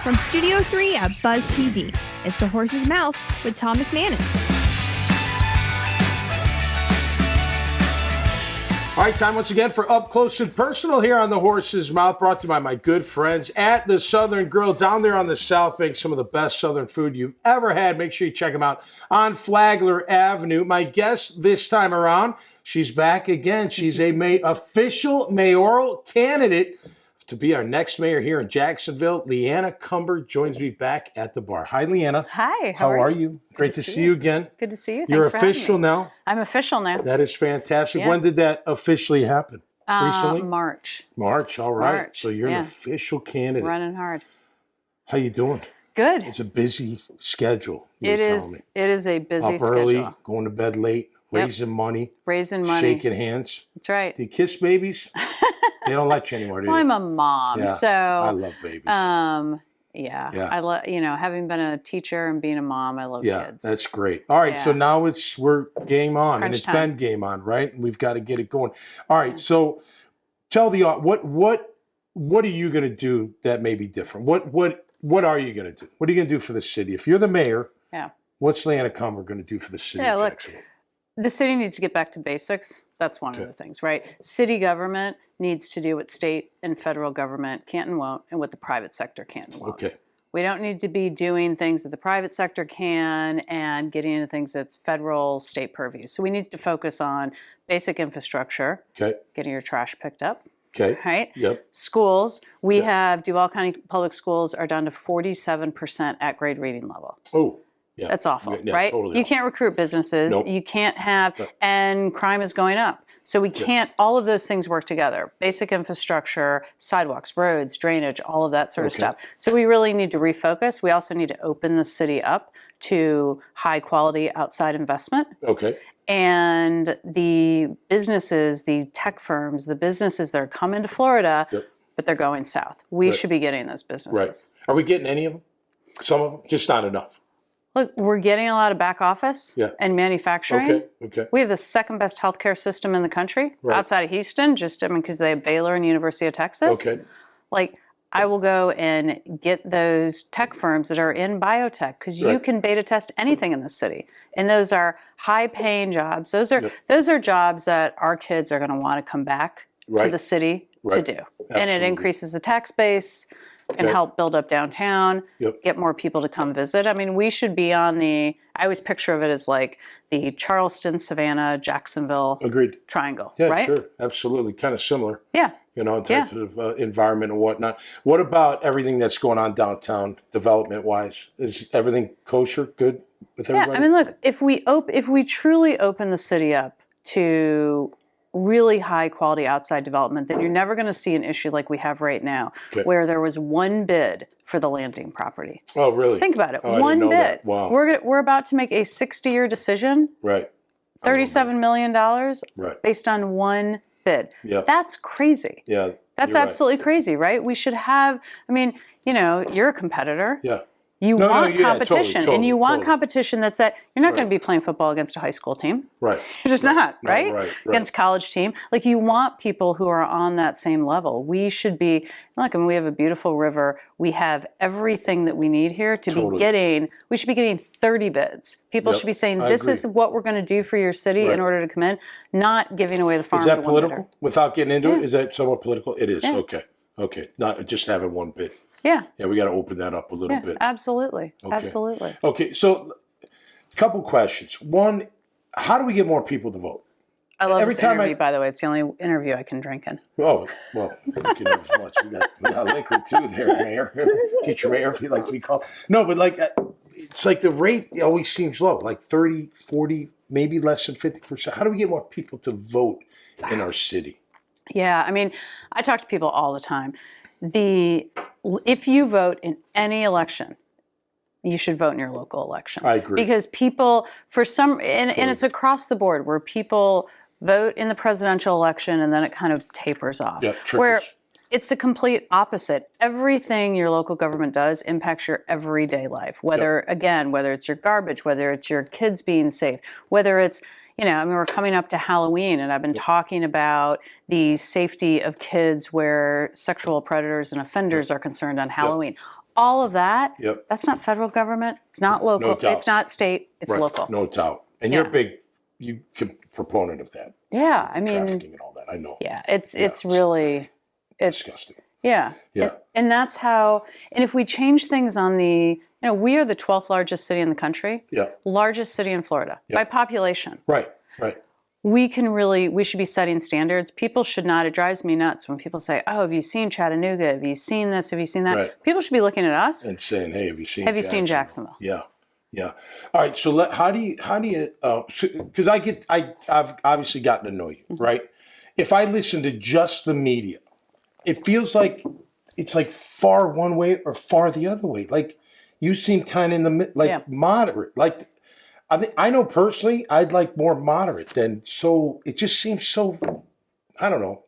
From Studio 3 at Buzz TV, it's The Horse's Mouth with Tom McManus. All right, time once again for Up Close and Personal here on The Horse's Mouth, brought to you by my good friends at the Southern Grill down there on the South Bank. Some of the best Southern food you've ever had. Make sure you check them out on Flagler Avenue. My guest this time around, she's back again. She's a official mayoral candidate to be our next mayor here in Jacksonville. Leanna Cumber joins me back at the bar. Hi, Leanna. Hi. How are you? Great to see you again. Good to see you. Thanks You're for having official me. now? I'm official now. That is fantastic. Yeah. When did that officially happen? Recently? March. March, all right. March, So you're yeah. an official candidate. Running hard. How you doing? Good. It's a busy schedule. It is a busy Up early, schedule. going to bed late, raising money, Raising money. shaking hands. That's right. Do you kiss babies? They don't let you anymore, do Well, you? I'm a mom, Yeah, so I love babies. yeah. I love having been a teacher and being a mom, I love kids. That's great. All right, so Yeah. now we're game on, and Crunch it's time. been game on, right? And we've got to get it going. All right, so tell the what are you going to do that may be different? What are you going to do? What are you going to do for the city? If you're the mayor, what's Leanna Cumber going to do for the city of Jacksonville? The city needs to get back to basics. That's one of the things, right? City government needs to do what state and federal government can't and won't, and what the private sector can and won't. Okay. We don't need to be doing things that the private sector can and getting into things that's federal, state purview. So we need to focus on basic infrastructure, getting your trash picked up, right? Yep. Schools. We have Duval County Public Schools are down to 47% at grade reading level. Oh. Yeah. That's awful, Yeah, right? totally You awful. can't recruit businesses. Nope. You can't have, and crime is going up. So we can't, all of those things work together. Basic infrastructure, sidewalks, roads, drainage, all of that sort of stuff. So we really need to refocus. We also need to open the city up to high quality outside investment. Okay. And the businesses, the tech firms, the businesses that are coming to Florida, but they're going south. We should be getting those businesses. Right. Are we getting any of them? Some of them? Just not enough. Look, we're getting a lot of back office and manufacturing. Okay. We have the second best healthcare system in the country outside of Houston, because they have Baylor and University of Texas. Okay. Like, I will go and get those tech firms that are in biotech, because you can beta test anything in the city. And those are high paying jobs. Those are jobs that our kids are going to want to come back to the city to do. And it increases the tax base. And help build up downtown, get more people to come visit. I mean, we should be on I always picture of it as like the Charleston, Savannah, Jacksonville triangle, right? Sure, absolutely. Kind of similar. Yeah. In terms of environment and whatnot. What about everything that's going on downtown, development-wise? Is everything kosher, good with everybody? Yeah, I mean, look, if we truly open the city up to really high quality outside development, then you're never going to see an issue like we have right now, where there was one bid for the landing property. Oh, really? Think about it. Oh, one bid. That. Wow. We're about to make a 60-year decision. Right. $37 million based on one bid. Yeah. That's crazy. Yeah. That's absolutely crazy, right? We should have, you're a competitor. Yeah. You want competition, totally, and you want competition that's you're not going to be playing football against a high school team. Right. You're just not, right? Right. Against college team. Like, you want people who are on that same level. We should be, we have a beautiful river. We have everything that we need here to be getting, we should be getting 30 bids. People should be saying, this is what we're going to do for your city in order to come in, not giving away the farm to one bidder. Is that political? Without getting into it, is that somewhat political? It is. Yeah. Okay. Not just having one bid. Yeah. Yeah, we got to open that up a little bit. Absolutely. Absolutely. Okay, so a couple questions. One, how do we get more people to vote? I love this interview, by the way. It's the only interview I can drink in. Oh, well, you can have as much. We got liquor too there, Mayor. Future Mayor, if you like to be called. No, but it's like the rate always seems low, like 30, 40, maybe less than 50%. How do we get more people to vote in our city? Yeah, I talk to people all the time. If you vote in any election, you should vote in your local election. I agree. Because people, and it's across the board, where people vote in the presidential election and then it kind of tapers off. Yeah, where it's the complete opposite. Everything your local government does impacts your everyday life. Whether it's your garbage, whether it's your kids being safe, whether it's we're coming up to Halloween, and I've been talking about the safety of kids where sexual predators and offenders are concerned on Halloween. all of that, Yep. that's not federal government. It's not local. No doubt. It's not state. It's Right. local. No doubt. And you're a big proponent of that. Yeah, I mean, trafficking and all that. I know. Yeah, it's really disgusting. Yeah. Yeah. And that's how. And if we change things on the, we are the 12th largest city in the country. Yeah. Largest city in Florida by population. Right. We should be setting standards. People should not, it drives me nuts when people say, oh, have you seen Chattanooga? Have you seen this? Have you seen that? Right. People should be looking at us and saying, hey, have you seen Jacksonville? Yeah. All right. So how do you, because I've obviously gotten to know you, right? If I listen to just the media, it feels like it's like far one way or far the other way. Like you seem kind of in the, moderate, like, I know personally I'd like more moderate than so. It just seems so, I don't know,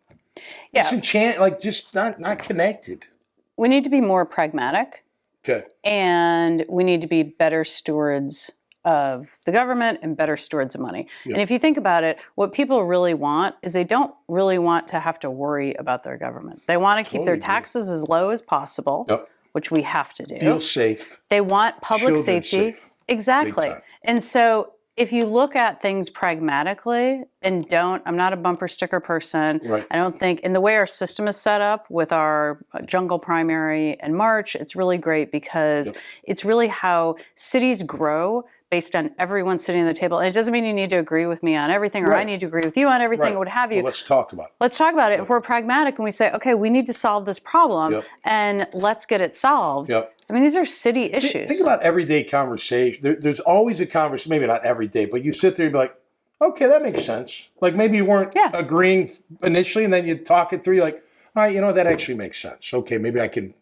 disenchanted, like just not connected. We need to be more pragmatic. Okay. And we need to be better stewards of the government and better stewards of money. Yep. And if you think about it, what people really want is they don't really want to have to worry about their government. They want to keep their taxes as low as possible, which we have to do. Feel safe. They want public Children safety. Safe. Exactly. And so if you look at things pragmatically and I'm not a bumper sticker person. Right. I don't think, in the way our system is set up with our jungle primary and March, it's really great because it's really how cities grow based on everyone sitting at the table. And it doesn't mean you need to agree with me on everything or I need to agree with you on everything or what have you. Well, let's talk about it. Let's talk about it. If we're pragmatic and we say, okay, we need to solve this problem and let's get it solved. I mean, these are city issues. Think about everyday conversation. There's always a conversation, maybe not every day, but you sit there and be like, okay, that makes sense. Like maybe you weren't agreeing initially and then you talk it through, you're like, all right, that actually makes sense. Okay, maybe I can,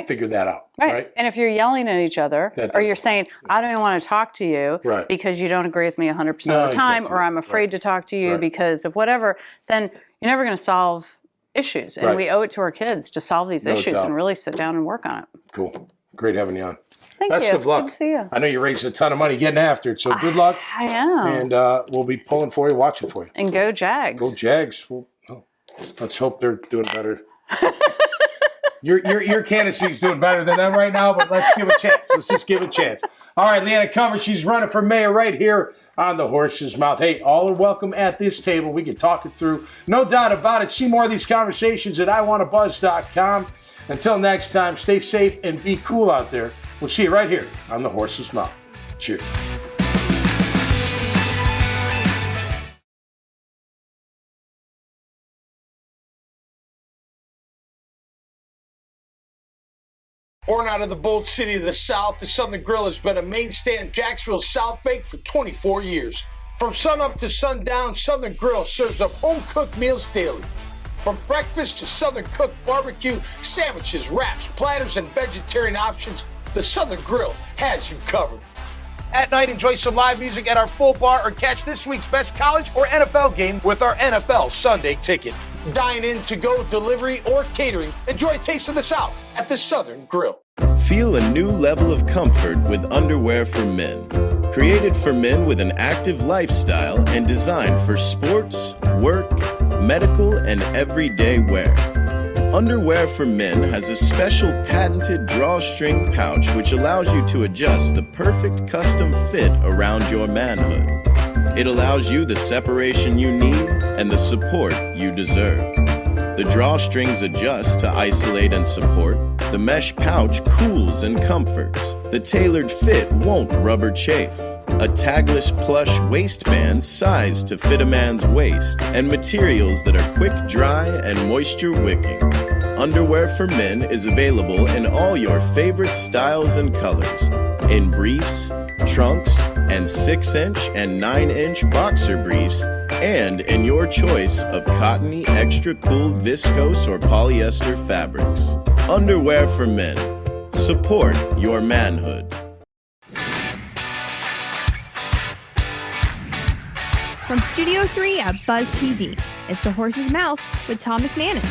figure that out. Right. And if you're yelling at each other or you're saying, I don't even want to talk to you because you don't agree with me 100% of the time or I'm afraid to talk to you because of whatever, then you're never going to solve issues. And we owe it to our kids to solve these issues and really sit down and work on it. Cool. Great having you on. Thank you. Best of luck. Good to see you. I know you're raising a ton of money getting after it, so good luck. I am. And we'll be pulling for you, watching for you. And go Jags. Go Jags. Well, let's hope they're doing better. Your candidacy's doing better than them right now, but let's give a chance. Let's just give a chance. All right, Leanna Comer, she's running for mayor right here on the Horse's Mouth. Hey, all are welcome at this table. We can talk it through. No doubt about it. See more of these conversations at iwannabuzz.com. Until next time, stay safe and be cool out there. We'll see you right here on the Horse's Mouth. Cheers. Born out of the bold city of the South, the Southern Grill has been a mainstay in Jacksonville's South Bank for 24 years. From sunup to sundown, Southern Grill serves up home-cooked meals daily. From breakfast to Southern cooked barbecue, sandwiches, wraps, platters, and vegetarian options, the Southern Grill has you covered. At night, enjoy some live music at our full bar or catch this week's best college or NFL game with our NFL Sunday ticket. Dine in, to-go, delivery, or catering. Enjoy a taste of the South at the Southern Grill. Feel a new level of comfort with underwear for men. Created for men with an active lifestyle and designed for sports, work, medical, and everyday wear. Underwear for Men has a special patented drawstring pouch which allows you to adjust the perfect custom fit around your manhood. It allows you the separation you need and the support you deserve. The drawstrings adjust to isolate and support. The mesh pouch cools and comforts. The tailored fit won't rubber chafe. A tagless plush waistband sized to fit a man's waist, and materials that are quick dry and moisture wicking. Underwear for Men is available in all your favorite styles and colors, in briefs, trunks, and 6-inch and 9-inch boxer briefs, and in your choice of cottony, extra cool, viscose, or polyester fabrics. Underwear for Men. Support your manhood. From Studio 3 at Buzz TV, it's The Horse's Mouth with Tom McManus.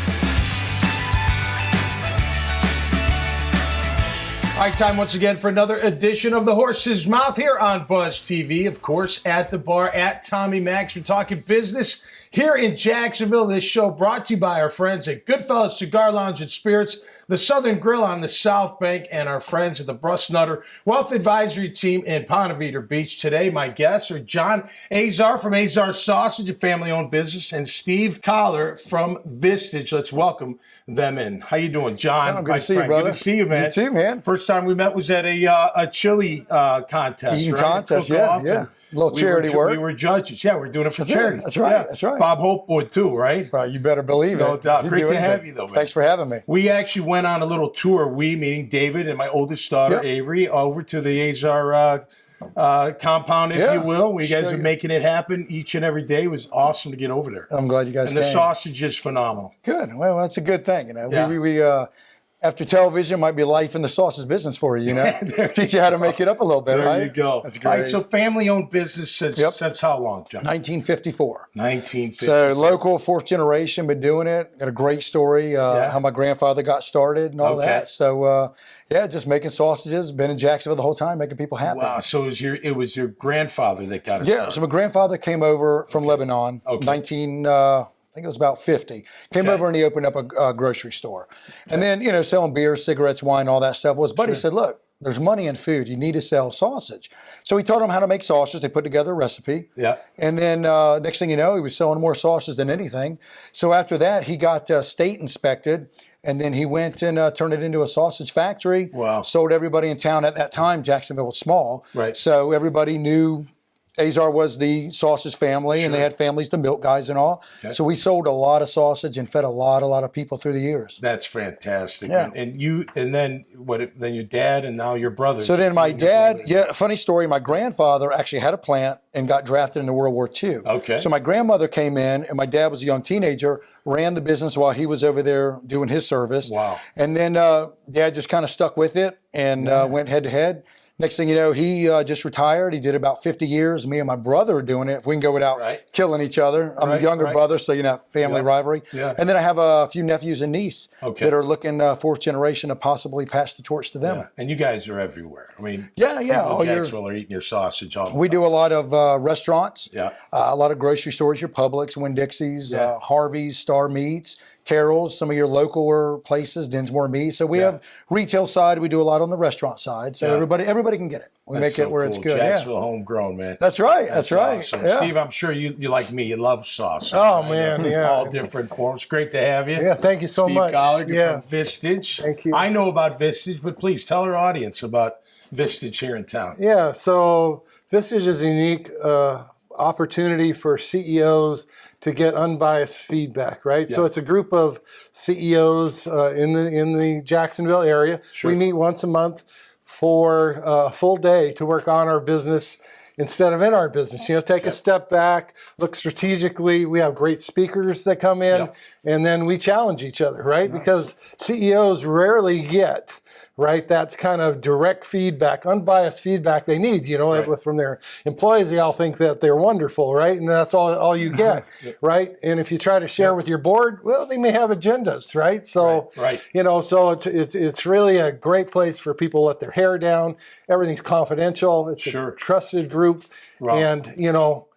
All right, time once again for another edition of The Horse's Mouth here on Buzz TV. Of course, at the bar, at Tommy Max. We're talking business here in Jacksonville. This show brought to you by our friends at Goodfellas Cigar Lounge and Spirits, the Southern Grill on the South Bank, and our friends at the Brust Nutter Wealth Advisory Team in Ponte Vedra Beach. Today, my guests are John Azar from Azar Sausage, a family-owned business, and Steve Collar from Vistage. Let's welcome them in. How you doing, John? Good to see you, brother. Good to see you, man. You too, man. First time we met was at a chili contest, Eating right? contest, yeah. A little charity work. We were judges. Yeah, we're doing it for charity. That's right. Yeah. That's right. Bob Hope would too, right? You better believe it. No doubt. You Great do to have anything. you, though, man. Thanks for having me. We actually went on a little tour. We, meaning David and my oldest daughter, Avery, over to the Azar compound, if you will. We guys are making it happen each and every day. It was awesome to get over there. I'm glad you guys came. came. And the sausage is phenomenal. Good. Well, that's a good thing. You know, we after television might be life in the sausage business for you. You know, teach you how to make it up a little bit. There you go. That's great. All right, so family-owned business since how long, John? 1954. 1954. So local, fourth generation, been doing it. Got a great story how my grandfather got started and all that. So just making sausages. Been in Jacksonville the whole time, making people happy. Wow. So it was your grandfather that got it started. So my grandfather came over from Lebanon, 19. I think it was about 50. Came over and he opened up a grocery store. And then, selling beer, cigarettes, wine, all that stuff. Well, his buddy said, look, there's money in food. You need to sell sausage. So he taught him how to make sausage. They put together a recipe. Yeah. And then next thing you know, he was selling more sausage than anything. So after that, he got state inspected. And then he went and turned it into a sausage factory. Wow. Sold everybody in town. At that time, Jacksonville was small. Right. So everybody knew Azar was the sausage family, and they had families, the milk guys and all. Okay. So we sold a lot of sausage and fed a lot of people through the years. That's fantastic. Yeah. And then your dad and now your brother. So then my dad, funny story, my grandfather actually had a plant and got drafted into World War II. Okay. So my grandmother came in, and my dad was a young teenager, ran the business while he was over there doing his service. Wow. And then Dad just kind of stuck with it and went head to head. Next thing you know, he just retired. He did about 50 years. Me and my brother are doing it. If we can go without killing each other. I'm the younger brother, so family rivalry. Yeah. And then I have a few nephews and niece that are looking fourth generation to possibly pass the torch to them. Yeah. And you guys are everywhere. I mean, all Jacksonville are eating your sausage all the time. We do a lot of restaurants, a lot of grocery stores, your Publix, Winn-Dixie's, Harvey's, Star Meats, Carol's, some of your local places, Dinsmore Meat. So we have retail side. We do a lot on the restaurant side. So everybody can get it. We make it where it's good. Jacksonville homegrown, man. That's right. That's right. Awesome. Yeah. Steve, I'm sure you like me. You love sauce. Oh, man. Yeah. All different forms. Great to have you. Yeah, thank you so much. Steve Collard, you're from Vistage. Thank you. I know about Vistage, but please tell our audience about Vistage here in town. Yeah, so Vistage is a unique opportunity for CEOs to get unbiased feedback, right? Yeah. So it's a group of CEOs in the Jacksonville area. Sure. We meet once a month for a full day to work on our business instead of in our business. Take a step back, look strategically. We have great speakers that come in, and then we challenge each other, right? Nice. Because CEOs rarely get that kind of direct feedback, unbiased feedback they need, from their employees. They all think that they're wonderful, right? And that's all you get, right? And if you try to share with your board, well, they may have agendas, right? So, so it's really a great place for people to let their hair down. Everything's confidential. It's a trusted group. And,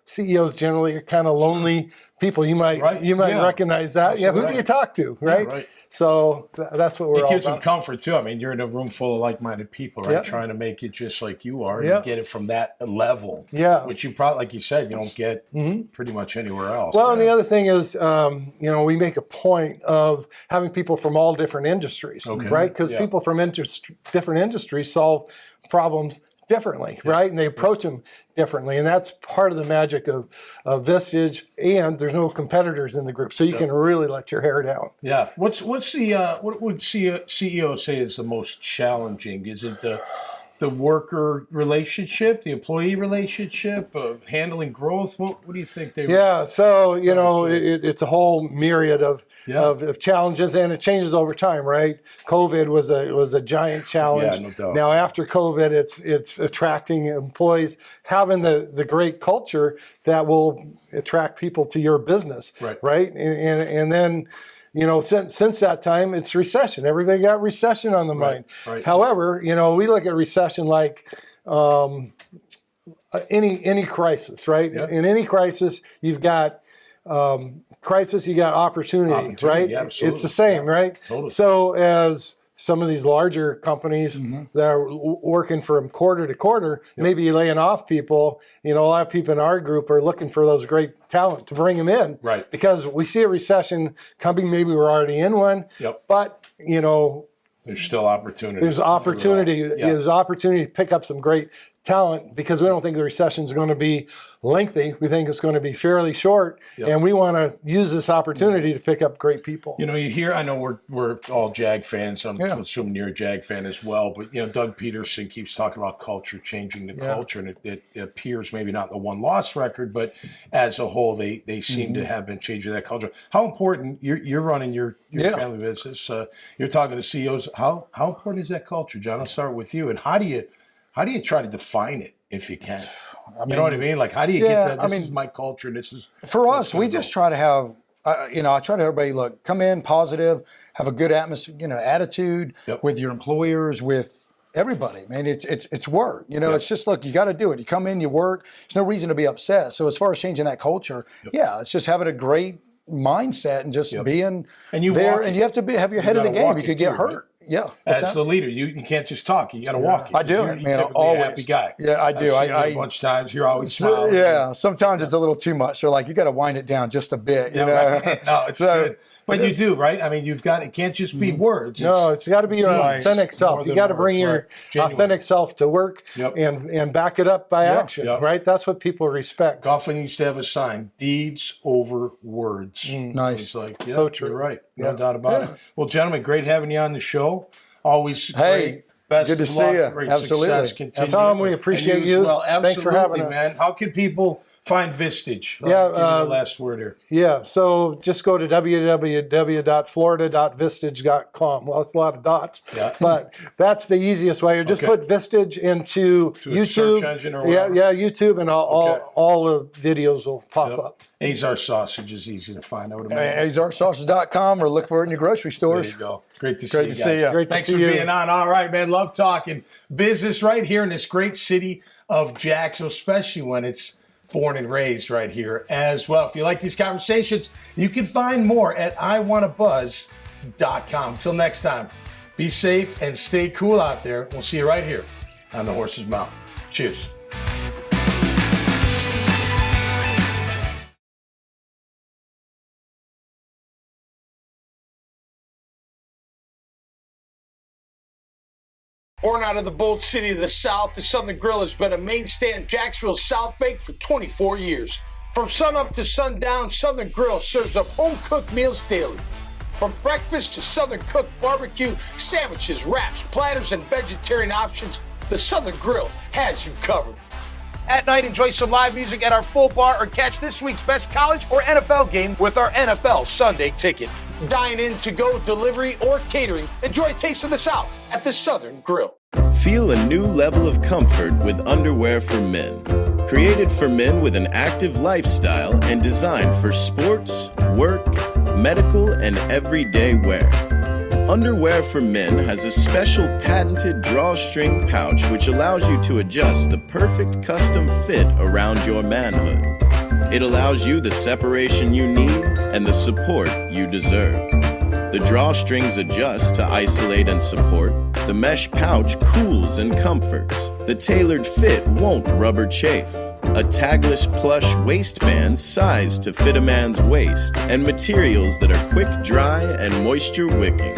CEOs generally are kind of lonely people. You might recognize that. Absolutely. Yeah, who do you talk to, right? Yeah, right. So that's what we're all about. It gives them comfort, too. I mean, you're in a room full of like-minded people, right? Trying to make it just like you are and get it from that level. Yeah. Which you probably, like you said, you don't get pretty much anywhere else. Well, and the other thing is, we make a point of having people from all different industries, right? Because people from different industries solve problems differently, right? And they approach them differently. And that's part of the magic of Vistage. And there's no competitors in the group. So you can really let your hair down. Yeah. What would CEO say is the most challenging? Is it the worker relationship, the employee relationship, handling growth? What do you think they? Yeah, so it's a whole myriad of challenges, and it changes over time, right? COVID was a giant challenge. Yeah, no doubt. Now after COVID, it's attracting employees, having the great culture that will attract people to your business, right? And then. Since that time, it's recession. Everybody got recession on the mind. Right. However, we look at recession like any crisis, right? Yeah. In any crisis, you've got crisis, you got opportunity, right? Yeah, absolutely. It's the same, right? Totally. So as some of these larger companies that are working from quarter to quarter, maybe laying off people, a lot of people in our group are looking for those great talent to bring them in. Right. Because we see a recession coming, maybe we're already in one, but, there's still opportunity. There's opportunity. There's opportunity to pick up some great talent because we don't think the recession is going to be lengthy. We think it's going to be fairly short, and we want to use this opportunity to pick up great people. You hear, I know we're all Jag fans. I'm assuming you're a Jag fan as well. But Doug Peterson keeps talking about culture, changing the culture, and it appears maybe not the one-loss record, but as a whole, they seem to have been changing that culture. How important you're running your family business? You're talking to CEOs. How important is that culture, John? I'll start with you. And how do you try to define it if you can? You know what I mean? Like, how do you get that? This is my culture. And this is for us. We just try to have, I try to everybody look, come in positive, have a good atmosphere, attitude with your employers, with everybody. Man, it's work. It's just look, you got to do it. You come in, you work. There's no reason to be upset. So as far as changing that culture, it's just having a great mindset and just being there. And you have to have your head in the game. You could get hurt. Right? Yeah, as the leader, you can't just talk. You got to walk it. I do, you're man. Always a happy guy. Yeah, I do. I a bunch of times you're always smiling. Yeah, sometimes it's a little too much. They're like, you got to wind it down just a bit. Right. No, it's good. But you do, right? I mean, it can't just be words. It's got to be your authentic self. You got to bring your authentic self to work and back it up by action, right? That's what people respect. Golfing used to have a sign: deeds over words. Nice. It's like, so true. You're right. No doubt about it. Well, gentlemen, great having you on the show. Always great. Best good to of luck, see you. Great Absolutely. Success. Continue. Tom, we appreciate you. Well, thanks for having us, man. How can people find Vistage? Give me the last word here. Yeah, so just go to www.florida.vistage.com. Well, it's a lot of dots, but that's the easiest way. Or just put Vistage into YouTube. Search engine or YouTube, and all the videos will pop up. Azar Sausage is easy to find out. AzarSausage.com or look for it in your grocery stores. There you go. Great to see you guys. Thanks for being on. All right, man. Love talking business right here in this great city of Jacksonville, especially when it's born and raised right here as well. If you like these conversations, you can find more at iwantabuzz.com. Till next time, be safe and stay cool out there. We'll see you right here on The Horse's Mouth. Cheers. Born out of the bold city of the South, the Southern Grill has been a mainstay in Jacksonville's South Bank for 24 years. From sunup to sundown, Southern Grill serves up home-cooked meals daily. From breakfast to Southern cooked barbecue, sandwiches, wraps, platters, and vegetarian options, the Southern Grill has you covered. At night, enjoy some live music at our full bar or catch this week's best college or NFL game with our NFL Sunday ticket. Dine in, to go, delivery, or catering. Enjoy a taste of the South at the Southern Grill. Feel a new level of comfort with underwear for men. Created for men with an active lifestyle and designed for sports, work, medical, and everyday wear. Underwear for Men has a special patented drawstring pouch which allows you to adjust the perfect custom fit around your manhood. It allows you the separation you need and the support you deserve. The drawstrings adjust to isolate and support. The mesh pouch cools and comforts. The tailored fit won't rubber chafe. A tagless plush waistband sized to fit a man's waist, and materials that are quick dry and moisture wicking.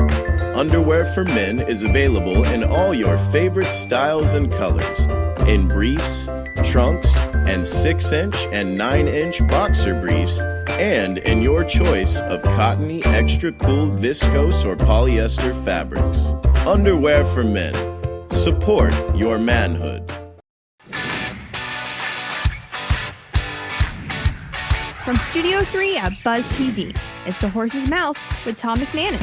Underwear for Men is available in all your favorite styles and colors. In briefs, trunks, and 6-inch and 9-inch boxer briefs, and in your choice of cottony, extra cool, viscose, or polyester fabrics. Underwear for Men. Support your manhood. From Studio 3 at Buzz TV, it's The Horse's Mouth with Tom McManus.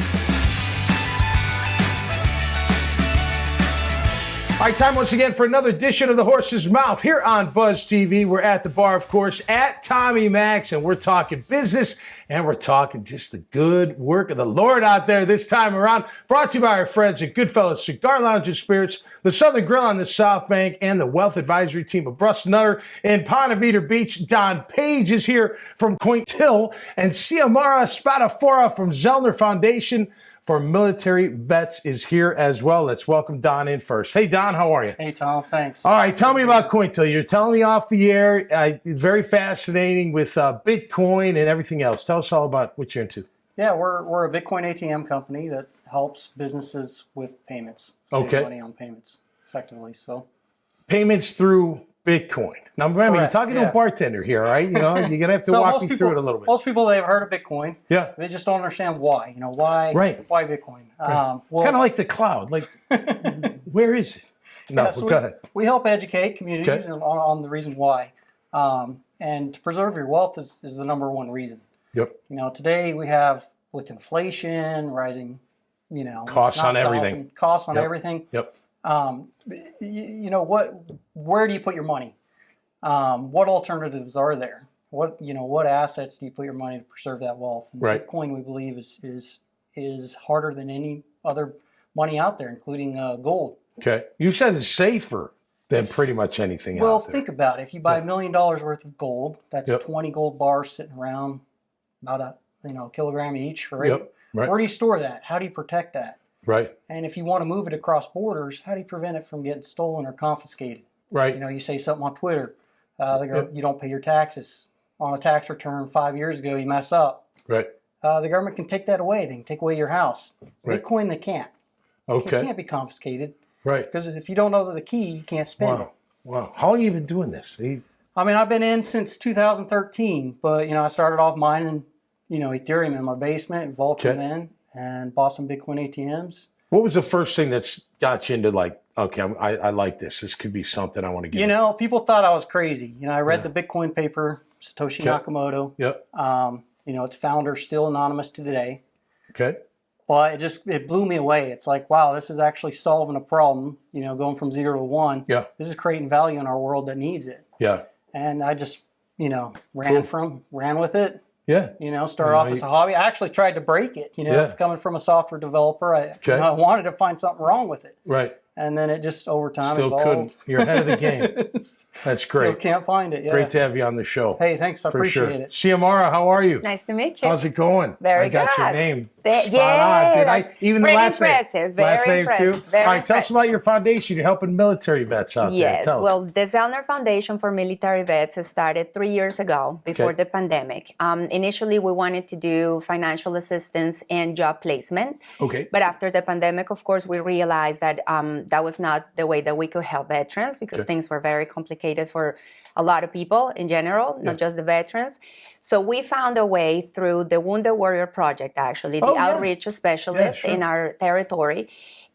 All right, time once again for another edition of The Horse's Mouth here on Buzz TV. We're at the bar, of course, at Tommy Max, and we're talking business, and we're talking just the good work of the Lord out there this time around. Brought to you by our friends at Goodfellas Cigar Lounge and Spirits, the Southern Grill on the South Bank, and the Wealth Advisory Team of Bruss Nutter in Ponte Vedra Beach. Don Page is here from Quintil, and Xiomara Spadafora from Zellner Foundation for Military Vets is here as well. Let's welcome Don in first. Hey, Don, how are you? Hey, Tom, thanks. All right, tell me about Quintil. You're telling me off the air. It's very fascinating with Bitcoin and everything else. Tell us all about what you're into. Yeah, we're a Bitcoin ATM company that helps businesses with payments. Save money on payments, effectively. So payments through Bitcoin. Now, remember, Correct, you're talking to a bartender here, all right? You know, you're going to have to walk me through it a little bit. Most people, they've heard of Bitcoin. Yeah. They just don't understand why. You know, why Bitcoin? Right. It's kind of like the cloud. Like, where is it? No, so go ahead. We help educate communities on the reason why. And to preserve your wealth is the number one reason. Yep. You know, today we have, with inflation, rising, costs on everything. Costs on everything. Yep. You know, where do you put your money? What alternatives are there? What assets do you put your money to preserve that wealth? And Bitcoin, we believe, is harder than any other money out there, including gold. Okay. You said it's safer than pretty much anything out there. Well, think about it. If you buy $1 million worth of gold, that's 20 gold bars sitting around, about a kilogram each, right? Yep. Right. Where do you store that? How do you protect that? Right. And if you want to move it across borders, how do you prevent it from getting stolen or confiscated? Right. You know, you say something on Twitter, you don't pay your taxes on a tax return 5 years ago, you mess up. Right. The government can take that away. They can take away your house. Right. Bitcoin, they can't. Okay. It can't be confiscated. Right. Because if you don't know the key, you can't spend it. Wow. How long have you been doing this? I mean, I've been in since 2013, but, I started off mining, Ethereum in my basement, Vulcan then, and bought some Bitcoin ATMs. What was the first thing that's got you into I like this. This could be something I want to get into. People thought I was crazy. I read the Bitcoin paper, Satoshi Nakamoto. Yep. Its founder still anonymous to today. Okay. But it blew me away. It's like, wow, this is actually solving a problem, going from 0 to 1. Yeah. This is creating value in our world that needs it. Yeah. And I just, ran with it. Yeah. Started off as a hobby. I actually tried to break it. Coming from a software developer, I wanted to find something wrong with it. Right. And then it just over time Still evolved. couldn't. You're ahead of the game. That's great. Still can't find it. Yeah. Great to have you on the show. Hey, thanks. I appreciate it. Xiomara, how are you? Nice to meet you. How's it going? Very good. I got good. your name spot yeah, on. Did I? Even the last impressive. name. Very last name impressive. too. Very All right, tell us about your foundation. You're helping military vets out there. Yes, Tell us. well, the Zellner Foundation for Military Vets started 3 years ago, before the pandemic. Initially, we wanted to do financial assistance and job placement. Okay. But after the pandemic, of course, we realized that that was not the way that we could help veterans, because things were very complicated for a lot of people in general, not just the veterans. So we found a way through the Wounded Warrior Project, actually, the outreach specialist in our territory.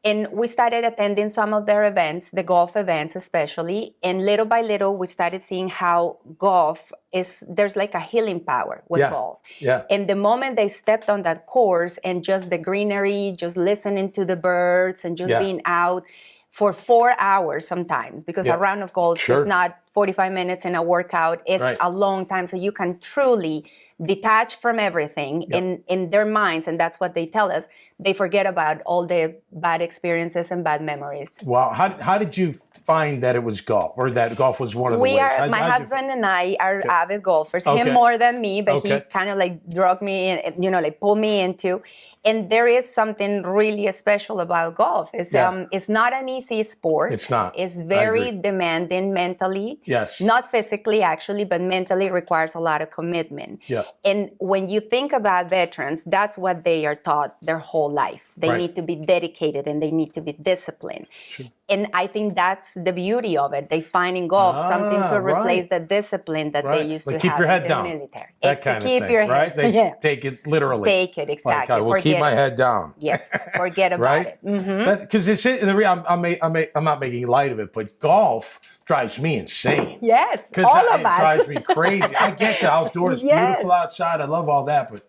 And we started attending some of their events, the golf events especially. And little by little, we started seeing how there's like a healing power with golf. Yeah. And the moment they stepped on that course and just the greenery, just listening to the birds and just being out for 4 hours sometimes, because a round of golf is not 45 minutes in a workout. It's a long time. So you can truly detach from everything in their minds. And that's what they tell us. They forget about all the bad experiences and bad memories. Wow. How did you find that it was golf, or that golf was one of the ways? My husband and I are avid golfers. Him more than me, but he kind of like drug me in, pulled me into. And there is something really special about golf. It's not an easy sport. It's not. It's very demanding mentally. Yes. Not physically, actually, but mentally requires a lot of commitment. Yeah. And when you think about veterans, that's what they are taught their whole life. They need to be dedicated and they need to be disciplined. Sure. And I think that's the beauty of it. They find in golf something to replace the discipline that they used to have keep your head in down. the military. That kind of keep thing, your head. right? They take it literally. Take it, exactly. Like, we'll keep my head down. Yes, forget about it. Mm-hmm. Because I'm not making light of it, but golf drives me insane. Yes, all of it us. drives me crazy. I get the outdoors, beautiful outside. I love all that, but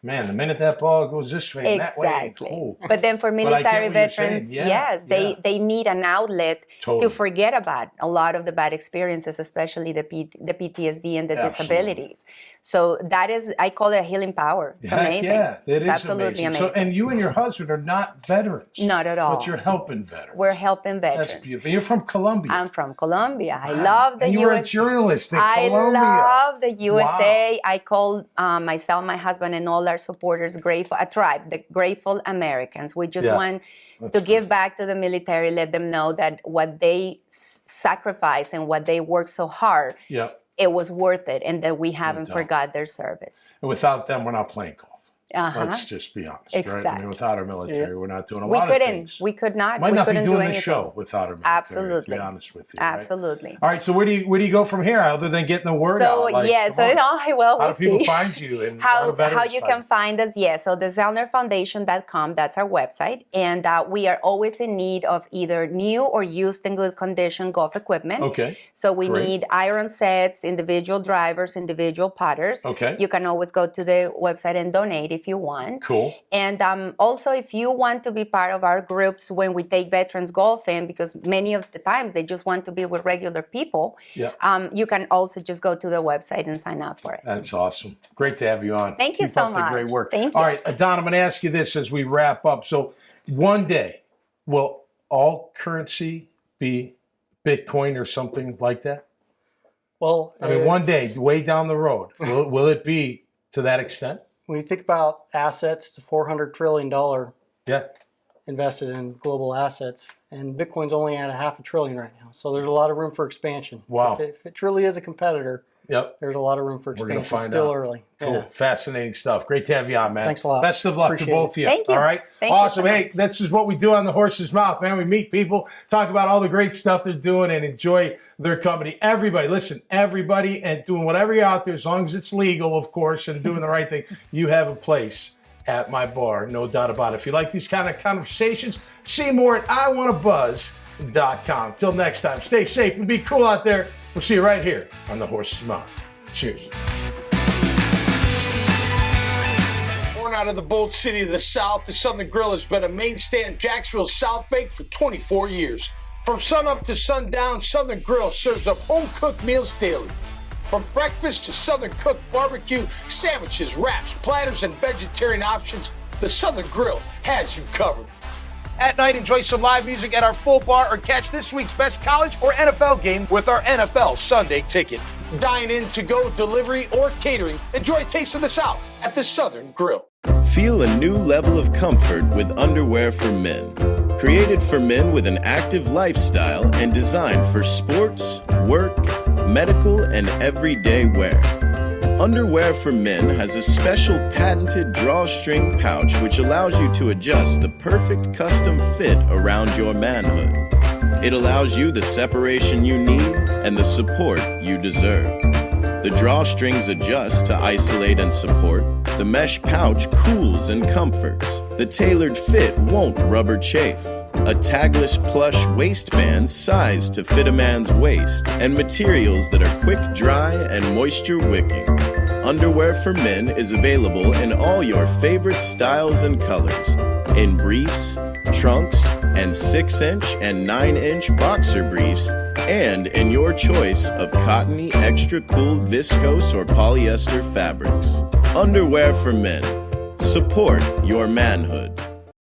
Man, the minute that ball goes this way and that way. Exactly. Oh. But then for military veterans, yes, they need an outlet to forget about a lot of the bad experiences, especially the PTSD and the disabilities. So that is, I call it a healing power. It's amazing. Yeah, it is absolutely amazing. So, and you and your husband are not veterans. Not at all. But you're helping veterans. We're helping veterans. That's beautiful. You're from Colombia. I'm from Colombia. I love the and you were a journalist in Colombia. I love the USA. Wow. I call myself, my husband, and all our supporters a tribe, the grateful Americans. We just want to give back to the military, let them know that what they sacrifice and what they work so hard, it was worth it, and that we haven't forgot their service. And without them, we're not playing golf. Let's just be honest, right? I mean, without our military, we're not doing a lot of things. We could not. Might not be doing anything. this show without our military. Absolutely. To be honest with you. Absolutely. Right? All right. So where do you go from here, other than getting the word out? How do people find you? And how you can find us? So the ZellnerFoundation.com. That's our website, and we are always in need of either new or used in good condition golf equipment. Okay. So we need iron sets, individual drivers, individual putters. Okay. You can always go to the website and donate if you want. Cool. And also, if you want to be part of our groups when we take veterans golfing, because many of the times they just want to be with regular people, you can also just go to the website and sign up for it. That's awesome. Great to have you on. Thank you so much. Keep up the great work. Thank you. All right, Don, I'm going to ask you this as we wrap up. So one day, will all currency be Bitcoin or something like that? Well, I mean, one day, way down the road, will it be to that extent? When you think about assets, it's a $400 trillion invested in global assets, and Bitcoin's only at $500 billion right now. So there's a lot of room for expansion. Wow! If it truly is a competitor, there's a lot of room for expansion. We're going to find Still out. Early. Cool, fascinating stuff. Great to have you on, man. Thanks a lot. Best of luck Appreciate to both of you. Thank you. All right, Thank awesome. You so hey, this is what we do on the Horse's Mouth, man. We meet people, talk about all the great stuff they're doing, and enjoy their company. Everybody, listen, everybody, and doing whatever you're out there, as long as it's legal, of course, and doing the right thing, you have a place at my bar, no doubt about it. If you like these kind of conversations, see more at iwannabuzz.com. Till next time, stay safe and be cool out there. We'll see you right here on the Horse's Mouth. Cheers. Born out of the bold city of the South, the Southern Grill has been a mainstay in Jacksonville's South Bank for 24 years. From sunup to sundown, Southern Grill serves up home-cooked meals daily. From breakfast to Southern cooked barbecue, sandwiches, wraps, platters, and vegetarian options, the Southern Grill has you covered. At night, enjoy some live music at our full bar or catch this week's best college or NFL game with our NFL Sunday ticket. Dine in, to go, delivery, or catering. Enjoy a taste of the South at the Southern Grill. Feel a new level of comfort with underwear for men. Created for men with an active lifestyle and designed for sports, work, medical, and everyday wear. Underwear for Men has a special patented drawstring pouch which allows you to adjust the perfect custom fit around your manhood. It allows you the separation you need and the support you deserve. The drawstrings adjust to isolate and support. The mesh pouch cools and comforts. The tailored fit won't rubber chafe. A tagless plush waistband sized to fit a man's waist, and materials that are quick dry and moisture wicking. Underwear for Men is available in all your favorite styles and colors, in briefs, trunks, and 6-inch and 9-inch boxer briefs, and in your choice of cottony, extra cool, viscose, or polyester fabrics. Underwear for Men. Support your manhood.